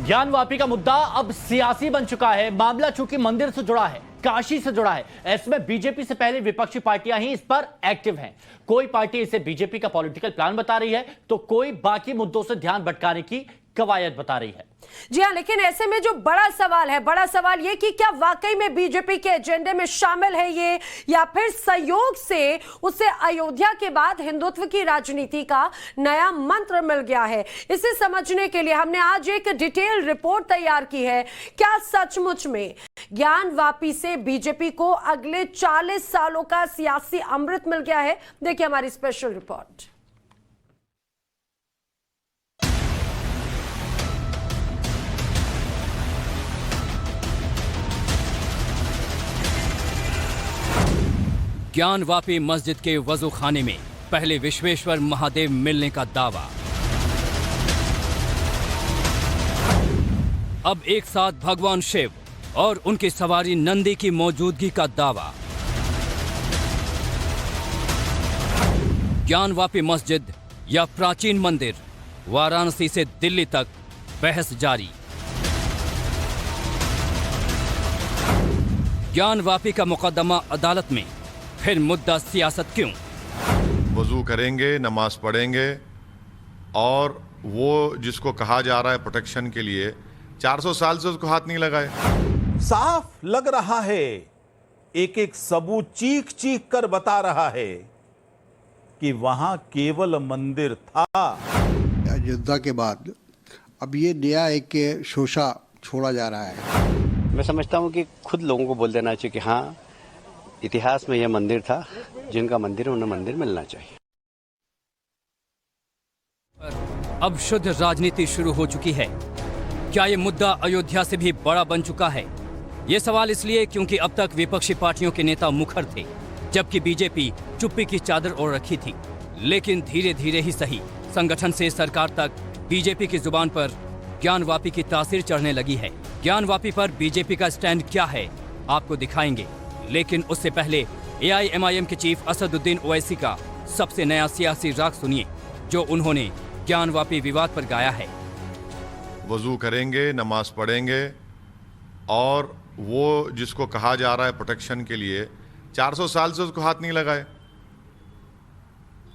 ज्ञानवापी का मुद्दा अब सियासी बन चुका है। मामला चूंकि मंदिर से जुड़ा है, काशी से जुड़ा है, ऐसे बीजेपी से पहले विपक्षी पार्टियां ही इस पर एक्टिव हैं। कोई पार्टी इसे बीजेपी का पॉलिटिकल प्लान बता रही है तो कोई बाकी मुद्दों से ध्यान भटकाने की कवायद बता रही है। जी हाँ, लेकिन ऐसे में जो बड़ा सवाल ये कि क्या वाकई में बीजेपी के एजेंडे में शामिल है ये, या फिर संयोग से उसे अयोध्या के बाद हिंदुत्व की राजनीति का नया मंत्र मिल गया है। इसे समझने के लिए हमने आज एक डिटेल रिपोर्ट तैयार की है। क्या सचमुच में ज्ञानवापी से बीजेपी को अगले 40 सालों का सियासी अमृत मिल गया है? देखिए हमारी स्पेशल रिपोर्ट। ज्ञानवापी मस्जिद के वजू खाने में पहले विश्वेश्वर महादेव मिलने का दावा। अब एक साथ भगवान शिव और उनकी सवारी नंदी की मौजूदगी का दावा। ज्ञानवापी मस्जिद या प्राचीन मंदिर, वाराणसी से दिल्ली तक बहस जारी। ज्ञानवापी का मुकदमा अदालत में, फिर मुद्दा सियासत क्यों? वजू करेंगे, नमाज पढ़ेंगे और वो जिसको कहा जा रहा है प्रोटेक्शन के लिए 400 साल से उसको हाथ नहीं लगाए। साफ लग रहा है, एक एक सबूत चीख चीख कर बता रहा है कि वहां केवल मंदिर था। अयोध्या के बाद अब ये नया एक शोषा छोड़ा जा रहा है। मैं समझता हूं कि खुद लोगों को बोल देना चाहिए कि हाँ, इतिहास में यह मंदिर था, जिनका मंदिर है उन्हें मंदिर मिलना चाहिए। अब शुद्ध राजनीति शुरू हो चुकी है। क्या यह मुद्दा अयोध्या से भी बड़ा बन चुका है? यह सवाल इसलिए क्योंकि अब तक विपक्षी पार्टियों के नेता मुखर थे, जबकि बीजेपी चुप्पी की चादर ओढ़ रखी थी। लेकिन धीरे धीरे ही सही, संगठन से सरकार तक बीजेपी की जुबान पर ज्ञानवापी की तासीर चढ़ने लगी है। ज्ञानवापी पर बीजेपी का स्टैंड क्या है, आपको दिखाएंगे। लेकिन उससे पहले AIMIM के चीफ असदुद्दीन ओवैसी का सबसे नया सियासी राग सुनिए, जो उन्होंने ज्ञानवापी विवाद पर गाया है। वजू करेंगे, नमाज पढ़ेंगे और वो जिसको कहा जा रहा है प्रोटेक्शन के लिए 400 साल से उसको हाथ नहीं लगाए।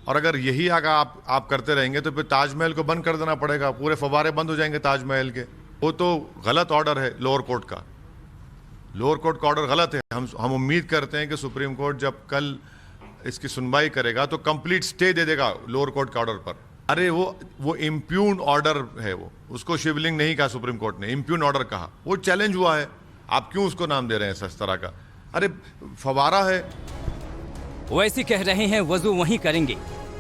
और अगर यही अगर आप करते रहेंगे तो फिर ताजमहल को बंद कर देना पड़ेगा, पूरे फव्वारे बंद हो जाएंगे ताजमहल के। वो तो गलत ऑर्डर है लोअर कोर्ट का। लोअर कोर्ट का ऑर्डर गलत है। हम उम्मीद करते हैं कि सुप्रीम कोर्ट जब कल इसकी सुनवाई करेगा तो कंप्लीट स्टे दे देगा लोअर कोर्ट के ऑर्डर पर। अरे वो इम्प्यून ऑर्डर है, वो उसको शिवलिंग नहीं कहा सुप्रीम कोर्ट ने, इम्प्यून ऑर्डर कहा। वो चैलेंज हुआ है, आप क्यों उसको नाम दे रहे हैं इस तरह का? अरे फवारा है। वैसे कह रहे हैं वजू वहीं करेंगे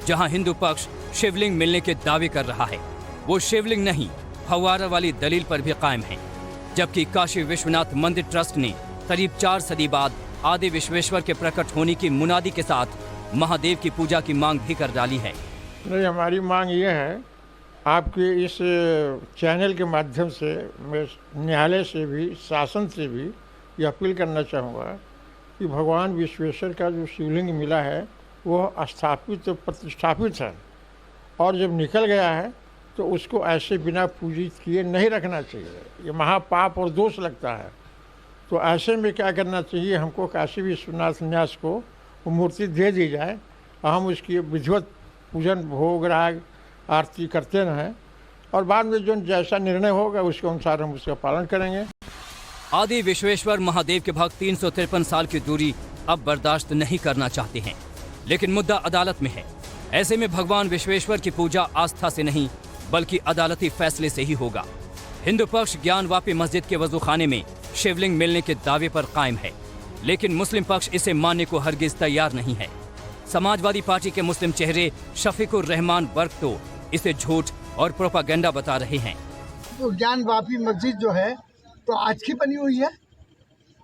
जहां हिंदू पक्ष शिवलिंग मिलने के दावे कर रहा है। वो शिवलिंग नहीं, फवारा वाली दलील पर भी कायम है। जबकि काशी विश्वनाथ मंदिर ट्रस्ट ने करीब 4 सदी बाद आदि विश्वेश्वर के प्रकट होने की मुनादी के साथ महादेव की पूजा की मांग भी कर डाली है। नहीं, हमारी मांग ये है, आपके इस चैनल के माध्यम से मैं न्यायालय से भी, शासन से भी ये अपील करना चाहूँगा कि भगवान विश्वेश्वर का जो शिवलिंग मिला है वो स्थापित प्रतिष्ठापित है, और जब निकल गया है तो उसको ऐसे बिना पूजित किए नहीं रखना चाहिए। ये महापाप और दोष लगता है। तो ऐसे में क्या करना चाहिए, हमको काशी विश्वनाथ न्यास को वो मूर्ति दे दी जाए और हम उसकी विधिवत पूजन, भोग, राग, आरती करते रहें, और बाद में जो जैसा निर्णय होगा उसके अनुसार हम उसका पालन करेंगे। आदि विश्वेश्वर महादेव के भक्त 353 साल की दूरी अब बर्दाश्त नहीं करना चाहते हैं, लेकिन मुद्दा अदालत में है। ऐसे में भगवान विश्वेश्वर की पूजा आस्था से नहीं बल्कि अदालती फैसले से ही होगा। हिंदू पक्ष ज्ञानवापी मस्जिद के वजूखाने में शिवलिंग मिलने के दावे पर कायम है, लेकिन मुस्लिम पक्ष इसे मानने को हरगिज तैयार नहीं है। समाजवादी पार्टी के मुस्लिम चेहरे शफीकुर रहमान वर्ग तो इसे झूठ और प्रोपागेंडा बता रहे हैं। तो ज्ञानवापी मस्जिद जो है तो आज की बनी हुई है,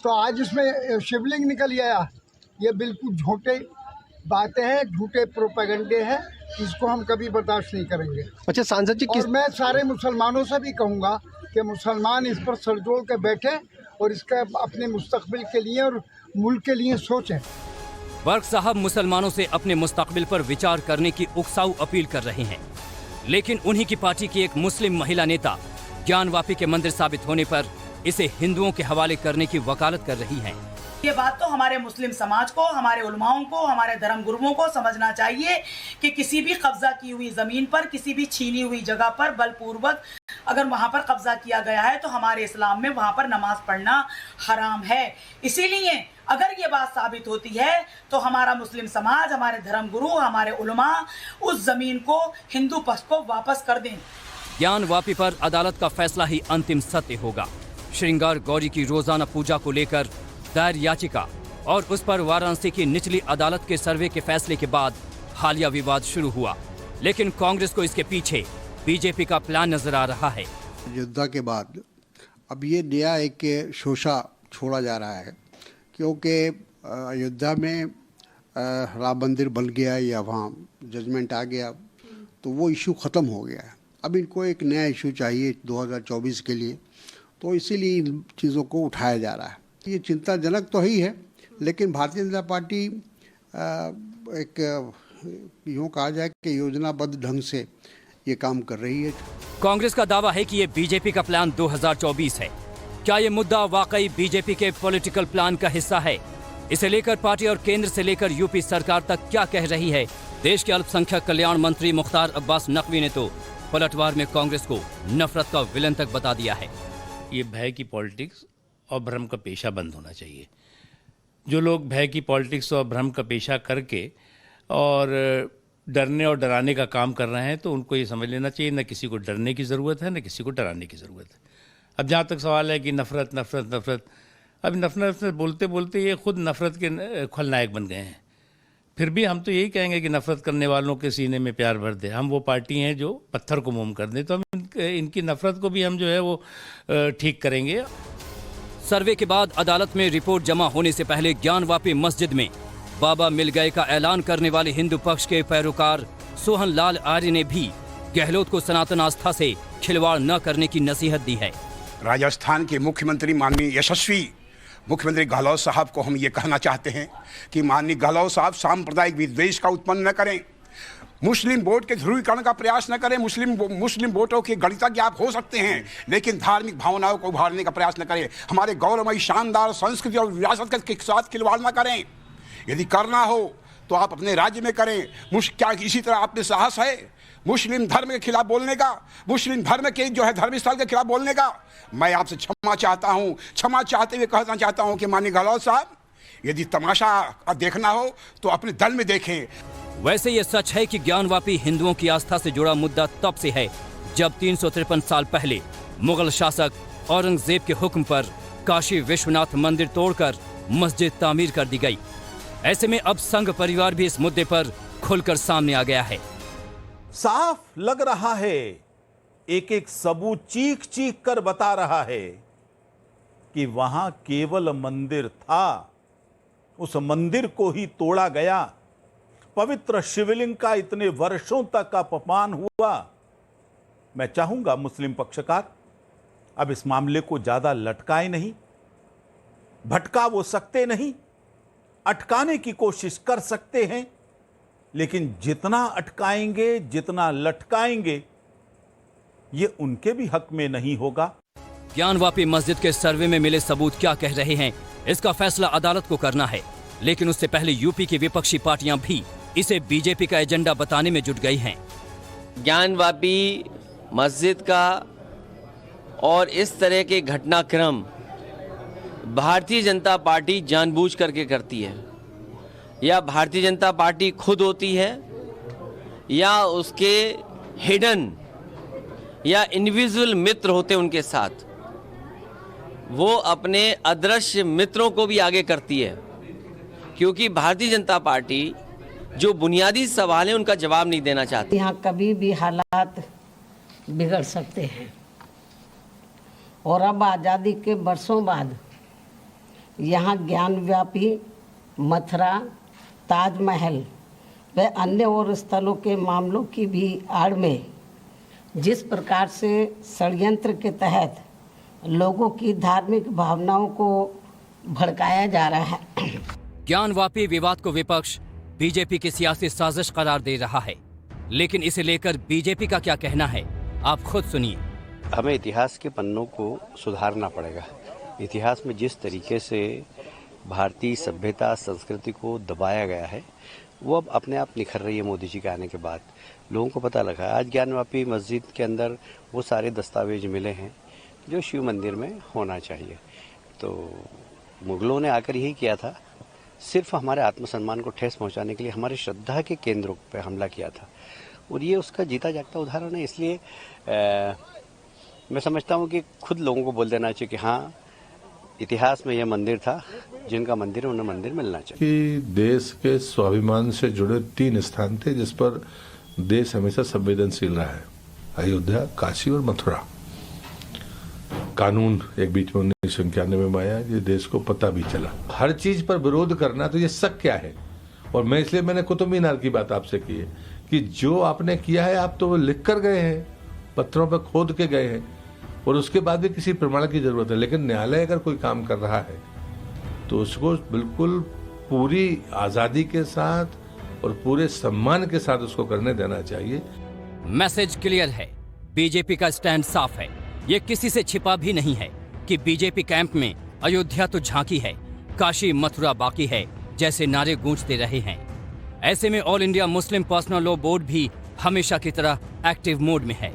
तो आज उसमें शिवलिंग निकल गया। ये बिल्कुल झूठे बातें हैं, झूठे प्रोपेगेंडे हैं, इसको हम कभी बर्दाश्त नहीं करेंगे। अच्छा सांसद जी, और मैं सारे मुसलमानों से भी कहूँगा कि मुसलमान इस पर सर जोड़ के बैठे और इसका अपने मुस्तकबिल के लिए और मुल्क के लिए सोचें। वर्क साहब मुसलमानों से अपने मुस्तकबिल पर विचार करने की उकसाऊ अपील कर रहे हैं, लेकिन उन्हीं की पार्टी की एक मुस्लिम महिला नेता ज्ञानवापी के मंदिर साबित होने पर इसे हिंदुओं के हवाले करने की वकालत कर रही हैं। ये बात तो हमारे मुस्लिम समाज को, हमारे उलमाओं को, हमारे धर्म गुरुओं को समझना चाहिए कि किसी भी कब्जा की हुई जमीन पर, किसी भी छीनी हुई जगह पर बलपूर्वक अगर वहां पर कब्जा किया गया है तो हमारे इस्लाम में वहां पर नमाज पढ़ना हराम है। इसीलिए अगर ये बात साबित होती है तो हमारा मुस्लिम समाज, हमारे धर्म गुरु, हमारे उलमा उस जमीन को हिंदू पक्ष को वापस कर दें। ज्ञानवापी पर अदालत का फैसला ही अंतिम सत्य होगा। श्रृंगार गौरी की रोजाना पूजा को लेकर दायर याचिका और उस पर वाराणसी की निचली अदालत के सर्वे के फैसले के बाद हालिया विवाद शुरू हुआ, लेकिन कांग्रेस को इसके पीछे बीजेपी का प्लान नजर आ रहा है। अयोध्या के बाद अब ये नया एक शोषा छोड़ा जा रहा है, क्योंकि अयोध्या में राम मंदिर बन गया या वहाँ जजमेंट आ गया तो वो इशू ख़त्म हो गया है। अब इनको एक नया इशू चाहिए 2024 के लिए, तो इसीलिए इन चीज़ों को उठाया जा रहा है। ये चिंताजनक तो ही है, लेकिन भारतीय जनता पार्टी एक यूँ कहा जाए कि योजनाबद्ध ढंग से ये काम कर रही है। कांग्रेस का दावा है कि ये बीजेपी का प्लान 2024 है। क्या ये मुद्दा वाकई बीजेपी के पॉलिटिकल प्लान का हिस्सा है? इसे लेकर पार्टी और केंद्र से लेकर यूपी सरकार तक क्या कह रही है? देश के अल्पसंख्यक कल्याण मंत्री मुख्तार अब्बास नकवी ने तो पलटवार में कांग्रेस को नफरत का विलन तक बता दिया है। ये भय की पॉलिटिक्स और भ्रम का पेशा बंद होना चाहिए। जो लोग भय की पॉलिटिक्स और भ्रम का पेशा करके और डरने और डराने का काम कर रहे हैं तो उनको ये समझ लेना चाहिए न किसी को डरने की ज़रूरत है, न किसी को डराने की ज़रूरत है। अब जहाँ तक सवाल है कि नफ़रत नफ़रत नफ़रत, अब नफ़रत बोलते बोलते ये खुद नफ़रत के खलनायक बन गए हैं। फिर भी हम तो यही कहेंगे कि नफ़रत करने वालों के सीने में प्यार भर दे। हम वो पार्टी हैं जो पत्थर को मोम कर दें, तो हम इनकी नफ़रत को भी हम जो है वो ठीक करेंगे। सर्वे के बाद अदालत में रिपोर्ट जमा होने से पहले ज्ञानवापी मस्जिद में बाबा मिल गए का ऐलान करने वाले हिंदू पक्ष के पैरोकार सोहन लाल आर्य ने भी गहलोत को सनातन आस्था से खिलवाड़ न करने की नसीहत दी है। राजस्थान के मुख्यमंत्री माननीय यशस्वी मुख्यमंत्री गहलोत साहब को हम ये कहना चाहते हैं कि माननीय गहलोत साहब सांप्रदायिक विद्वेष का उत्पन्न न करें, मुस्लिम वोट के ध्रुवीकरण का प्रयास न करें। मुस्लिम वोटों के गणितज्ञ आप हो सकते हैं, लेकिन धार्मिक भावनाओं को उभारने का प्रयास न करें। हमारे गौरवमयी शानदार संस्कृति और विरासत के साथ खिलवाड़ न करें। यदि करना हो तो आप अपने राज्य में करें। क्या इसी तरह आप में साहस है मुस्लिम धर्म के खिलाफ बोलने का, मुस्लिम धर्म के जो है धर्मस्थल के खिलाफ बोलने का? मैं आपसे क्षमा चाहता हूं, क्षमा चाहते हुए कहना चाहता हूं कि माननीय गहलोत साहब, यदि तमाशा देखना हो तो अपने दल में देखें। वैसे ये सच है कि ज्ञानवापी हिंदुओं की आस्था से जुड़ा मुद्दा तब से है जब 353 साल पहले मुगल शासक औरंगजेब के हुक्म पर काशी विश्वनाथ मंदिर तोड़कर मस्जिद तामीर कर दी गई। ऐसे में अब संघ परिवार भी इस मुद्दे पर खुलकर सामने आ गया है। साफ लग रहा है, एक एक सबूत चीख चीख कर बता रहा है कि वहां केवल मंदिर था, उस मंदिर को ही तोड़ा गया। पवित्र शिवलिंग का इतने वर्षों तक अपमान हुआ। मैं चाहूंगा मुस्लिम पक्षकार अब इस मामले को ज्यादा लटकाए नहीं, भटका वो सकते नहीं, अटकाने की कोशिश कर सकते हैं, लेकिन जितना अटकाएंगे, जितना लटकाएंगे, ये उनके भी हक में नहीं होगा। ज्ञानवापी मस्जिद के सर्वे में मिले सबूत क्या कह रहे हैं, इसका फैसला अदालत को करना है। लेकिन उससे पहले यूपी की विपक्षी पार्टियां भी इसे बीजेपी का एजेंडा बताने में जुट गई हैं। ज्ञानवापी मस्जिद का और इस तरह के घटनाक्रम भारतीय जनता पार्टी जानबूझ करके करती है, या भारतीय जनता पार्टी खुद होती है, या उसके हिडन या इंडिविजुअल मित्र होते उनके साथ, वो अपने अदृश्य मित्रों को भी आगे करती है। क्योंकि भारतीय जनता पार्टी जो बुनियादी सवाल है उनका जवाब नहीं देना चाहती। यहाँ कभी भी हालात बिगड़ सकते हैं, और अब आज़ादी के वर्षों बाद यहाँ ज्ञानवापी, मथुरा, ताजमहल व अन्य और स्थलों के मामलों की भी आड़ में जिस प्रकार से षड्यंत्र के तहत लोगों की धार्मिक भावनाओं को भड़काया जा रहा है। ज्ञानवापी विवाद को विपक्ष बीजेपी की सियासी साजिश करार दे रहा है, लेकिन इसे लेकर बीजेपी का क्या कहना है, आप खुद सुनिए। हमें इतिहास के पन्नों को सुधारना पड़ेगा। इतिहास में जिस तरीके से भारतीय सभ्यता संस्कृति को दबाया गया है वो अब अपने आप निखर रही है। मोदी जी के आने के बाद लोगों को पता लगा। आज ज्ञानवापी मस्जिद के अंदर वो सारे दस्तावेज मिले हैं जो शिव मंदिर में होना चाहिए। तो मुगलों ने आकर यही किया था, सिर्फ हमारे आत्मसम्मान को ठेस पहुंचाने के लिए हमारी श्रद्धा के केंद्रों पर हमला किया था और ये उसका जीता जागता उदाहरण है। इसलिए मैं समझता हूँ कि खुद लोगों को बोल देना चाहिए कि हाँ, इतिहास में यह मंदिर था, जिनका मंदिर है उन्हें मंदिर मिलना चाहिए। कि देश के स्वाभिमान से जुड़े 3 स्थान थे जिस पर देश हमेशा संवेदनशील रहा है: अयोध्या, काशी और मथुरा। कानून एक बीच में 1991 में आया, ये देश को पता भी चला। हर चीज पर विरोध करना तो ये शक क्या है। और मैं इसलिए मैंने कुतुब मीनार की बात आपसे की है कि जो आपने किया है आप तो लिख कर गए हैं, पत्थरों पर खोद के गए हैं और उसके बाद भी किसी प्रमाण की जरूरत है। लेकिन न्यायालय अगर कोई काम कर रहा है तो उसको बिल्कुल पूरी आजादी के साथ और पूरे सम्मान के साथ उसको करने देना चाहिए। मैसेज क्लियर है, बीजेपी का स्टैंड साफ है। ये किसी से छिपा भी नहीं है कि बीजेपी कैंप में अयोध्या तो झांकी है, काशी मथुरा बाकी है जैसे नारे गूंजते रहे हैं। ऐसे में all India Muslim personal law board भी हमेशा की तरह एक्टिव मोड में है।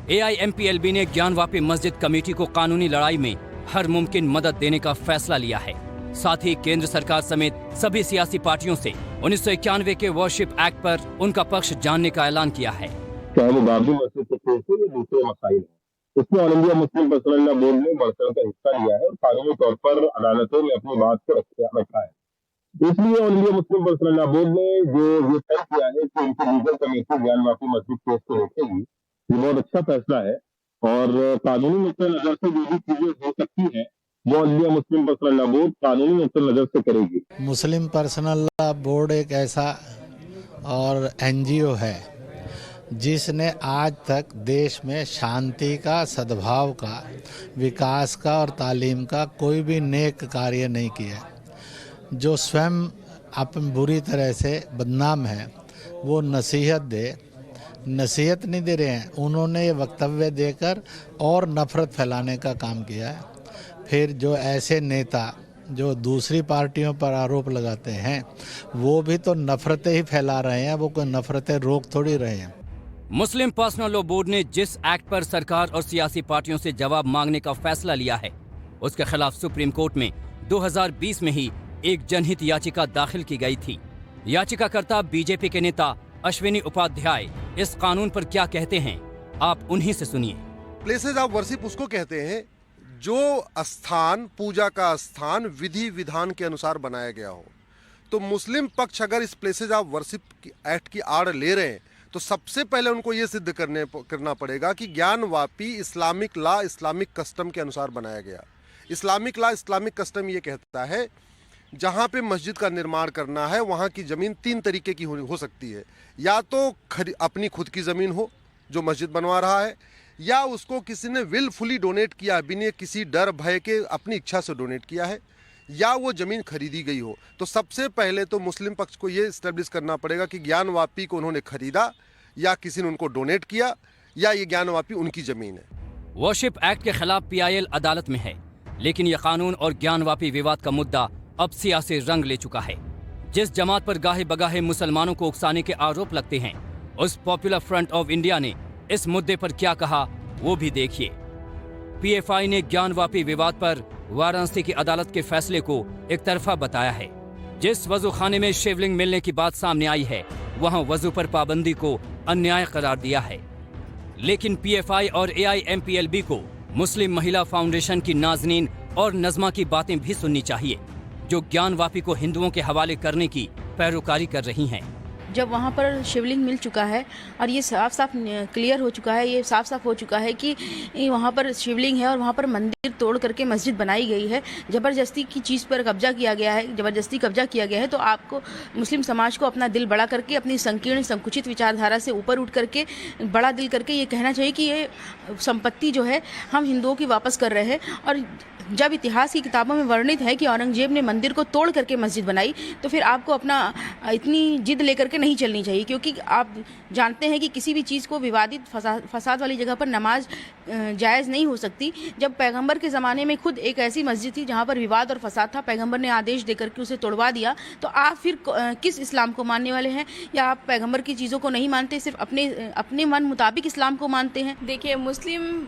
AIMPLB ने ज्ञानवापी मस्जिद कमेटी को कानूनी लड़ाई में हर मुमकिन मदद देने का फैसला लिया है। साथ ही केंद्र सरकार समेत सभी सियासी पार्टियों से 1991 के वर्शिप एक्ट पर उनका पक्ष जानने का ऐलान किया है। चाहे वो बाबरी मस्जिद के केस हो या दूसरे मसाइल हैं, इसमें all India Muslim personal law board ने बढ़-चढ़ कर हिस्सा लिया है और कानूनी तौर पर अदालतों में अपनी बात को रखा है। इसलिए all India Muslim personal law board ने जो ये तय किया है कि उनकी लीगल कमेटी ज्ञानवापी मस्जिद केस को देखेगी, ये बहुत अच्छा फैसला है। और कानूनी नुक्ते नजर से जो भी चीजें हो सकती है वो all India Muslim personal law board कानूनी नुक्ते नजर से करेगी। मुस्लिम पर्सनल लॉ बोर्ड एक ऐसा और NGO है जिसने आज तक देश में शांति का, सद्भाव का, विकास का और तालीम का कोई भी नेक कार्य नहीं किया। जो स्वयं अपन बुरी तरह से बदनाम है वो नसीहत नहीं दे रहे हैं। उन्होंने ये वक्तव्य देकर और नफरत फैलाने का काम किया है। फिर जो ऐसे नेता जो दूसरी पार्टियों पर आरोप लगाते हैं वो भी तो नफरतें ही फैला रहे हैं, वो कोई नफरतें रोक थोड़ी रहे हैं। मुस्लिम पर्सनल लॉ बोर्ड ने जिस एक्ट पर सरकार और सियासी पार्टियों से जवाब मांगने का फैसला लिया है उसके खिलाफ सुप्रीम कोर्ट में 2020 में ही एक जनहित याचिका दाखिल की गई थी। याचिकाकर्ता बीजेपी के नेता अश्विनी उपाध्याय इस कानून पर क्या कहते हैं, आप उन्हीं से सुनिए। प्लेसेज ऑफ वर्शिप उसको कहते हैं जो स्थान, पूजा का स्थान विधि विधान के अनुसार बनाया गया हो। तो मुस्लिम पक्ष अगर इस प्लेसेज ऑफ वर्शिप एक्ट की आड़ ले रहे हैं तो सबसे पहले उनको ये सिद्ध करना पड़ेगा कि Gyanvapi Islamic law, Islamic custom के अनुसार बनाया गया। इस्लामिक लॉ, इस्लामिक कस्टम ये कहता है जहाँ पे मस्जिद का निर्माण करना है वहाँ की ज़मीन 3 तरीके की हो सकती है। या तो अपनी खुद की ज़मीन हो जो मस्जिद बनवा रहा है, या उसको किसी ने विलफुली डोनेट किया, बिना किसी डर भय के अपनी इच्छा से डोनेट किया है, या वो ज़मीन खरीदी गई हो। तो सबसे पहले तो मुस्लिम पक्ष को ये इस्टेब्लिश करना पड़ेगा कि ज्ञानवापी को उन्होंने खरीदा या किसी ने उनको डोनेट किया या ये ज्ञानवापी उनकी ज़मीन है। वर्शिप एक्ट के खिलाफ PIL अदालत में है, लेकिन यह कानून और ज्ञानवापी विवाद का मुद्दा अब सियासी रंग ले चुका है। जिस जमात पर गाहे बगाहे मुसलमानों को उकसाने के आरोप लगते हैं उस पॉपुलर फ्रंट ऑफ इंडिया ने इस मुद्दे पर क्या कहा वो भी देखिए। PFI ने ज्ञानवापी विवाद पर वाराणसी की अदालत के फैसले को एक तरफा बताया है। जिस वजू खाने में शिवलिंग मिलने की बात सामने आई है वहां वजू पर पाबंदी को अन्याय करार दिया है। लेकिन PFI और AIMPLB को मुस्लिम महिला फाउंडेशन की नाजनीन और नज़मा की बातें भी सुननी चाहिए जो ज्ञानवापी को हिंदुओं के हवाले करने की पैरोकारी कर रही हैं। जब वहाँ पर शिवलिंग मिल चुका है और ये साफ साफ क्लियर हो चुका है, ये साफ साफ हो चुका है कि वहाँ पर शिवलिंग है और वहाँ पर मंदिर तोड़ करके मस्जिद बनाई गई है, ज़बरदस्ती की चीज़ पर कब्जा किया गया है, ज़बरदस्ती कब्जा किया गया है, तो आपको मुस्लिम समाज को अपना दिल बड़ा करके, अपनी संकीर्ण संकुचित विचारधारा से ऊपर उठ करके, बड़ा दिल करके ये कहना चाहिए कि ये संपत्ति जो है हम हिंदुओं की वापस कर रहे हैं और जब इतिहास की किताबों में वर्णित है कि औरंगजेब ने मंदिर को तोड़ करके मस्जिद बनाई, तो फिर आपको अपना इतनी जिद लेकर के नहीं चलनी चाहिए, क्योंकि आप जानते हैं कि किसी भी चीज़ को विवादित फसाद वाली जगह पर नमाज जायज़ नहीं हो सकती। जब पैगंबर के ज़माने में खुद एक ऐसी मस्जिद थी जहाँ पर विवाद और फसाद था, पैगंबर ने आदेश देकर के उसे तोड़वा दिया, तो आप फिर किस इस्लाम को मानने वाले हैं? या आप पैगंबर की चीज़ों को नहीं मानते, सिर्फ अपने मन मुताबिक इस्लाम को मानते हैं? देखिए, मुस्लिम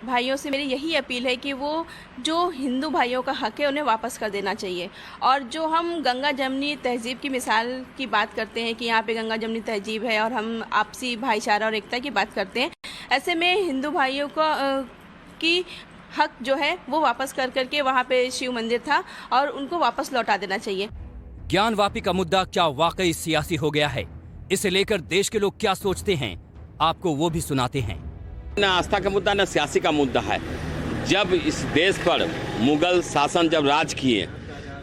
भाइयों से मेरी यही अपील है कि वो जो हिंदू भाइयों का हक है उन्हें वापस कर देना चाहिए। और जो हम गंगा जमनी तहजीब की मिसाल की बात करते हैं कि यहाँ पे गंगा जमनी तहजीब है और हम आपसी भाईचारा और एकता की बात करते हैं, ऐसे में हिंदू भाइयों को की हक जो है वो वापस कर करके वहाँ पे शिव मंदिर था और उनको वापस लौटा देना चाहिए। ज्ञानवापी का मुद्दा क्या वाकई सियासी हो गया है? इसे लेकर देश के लोग क्या सोचते हैं, आपको वो भी सुनाते हैं। न आस्था का मुद्दा न सियासी का मुद्दा है। जब इस देश पर मुगल शासन जब राज किए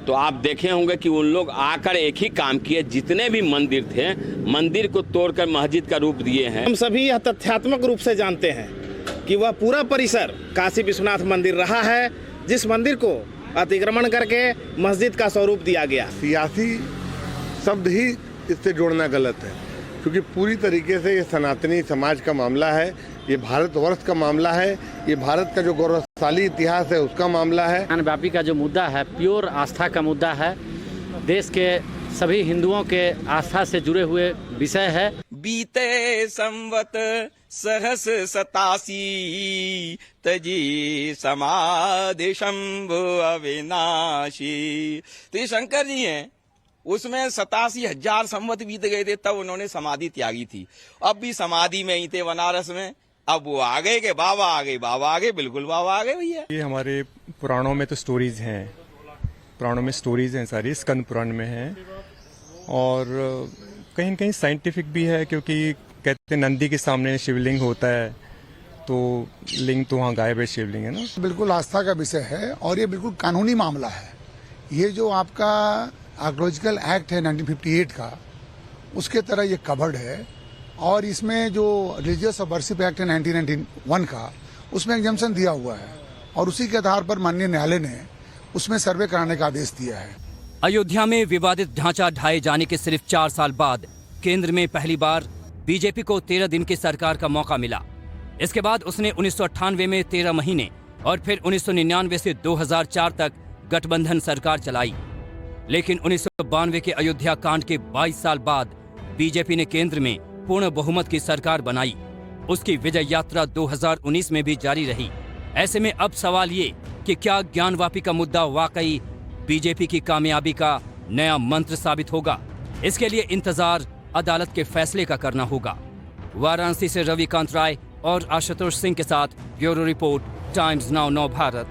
तो आप देखे होंगे कि उन लोग आकर एक ही काम किए, जितने भी मंदिर थे मंदिर को तोड़कर मस्जिद का रूप दिए हैं। हम सभी यह तथ्यात्मक रूप से जानते हैं कि वह पूरा परिसर काशी विश्वनाथ मंदिर रहा है, जिस मंदिर को अतिक्रमण करके मस्जिद का स्वरूप दिया गया। सियासी शब्द ही इससे जोड़ना गलत है, क्योंकि पूरी तरीके से ये सनातनी समाज का मामला है, ये भारतवर्ष का मामला है, ये भारत का जो गौरवशाली इतिहास है उसका मामला है। ज्ञानवापी का जो मुद्दा है प्योर आस्था का मुद्दा है, देश के सभी हिंदुओं के आस्था से जुड़े हुए विषय है। बीते संवत सहस 87 तजी समाधि शंभु अविनाशी। तो ये शंकर जी हैं, उसमें 87,000 संवत बीत गए थे तब उन्होंने समाधि त्यागी थी। अब भी समाधि में ही थे बनारस में। अब वो आ गए कि बाबा आ गए, बाबा आ गए, बिल्कुल बाबा आ गए भैया। ये हमारे पुराणों में तो स्टोरीज हैं, पुराणों में स्टोरीज हैं सारी, स्कंद पुराण में हैं, और कहीं न कहीं साइंटिफिक भी है, क्योंकि कहते हैं नंदी के सामने शिवलिंग होता है तो लिंग तो वहाँ गायब है, शिवलिंग है ना। बिल्कुल आस्था का विषय है और ये बिल्कुल कानूनी मामला है। ये जो आपका आर्कोलॉजिकल एक्ट है 1958 का, उसके तरह ये कवर्ड है, और इसमें जो रिलीजियस ऑफ वर्शिप एक्ट है 1991 का, उसमें एग्जम्पशन दिया हुआ है, और उसी के आधार पर माननीय न्यायालय ने उसमें सर्वे कराने का आदेश दिया है। अयोध्या में विवादित ढांचा ढाए जाने के सिर्फ 4 साल बाद केंद्र में पहली बार बीजेपी को 13 दिन की सरकार का मौका मिला। इसके बाद उसने 1998 में 13 महीने और फिर 1999 से 2004 तक गठबंधन सरकार चलाई। लेकिन 1992 के अयोध्या कांड के 22 साल बाद बीजेपी ने केंद्र में पूर्ण बहुमत की सरकार बनाई। उसकी विजय यात्रा 2019 में भी जारी रही। ऐसे में अब सवाल ये कि क्या ज्ञानवापी का मुद्दा वाकई बीजेपी की कामयाबी का नया मंत्र साबित होगा? इसके लिए इंतजार अदालत के फैसले का करना होगा। वाराणसी से रविकांत राय और आशुतोष सिंह के साथ ब्यूरो रिपोर्ट, टाइम्स नाउ नव भारत।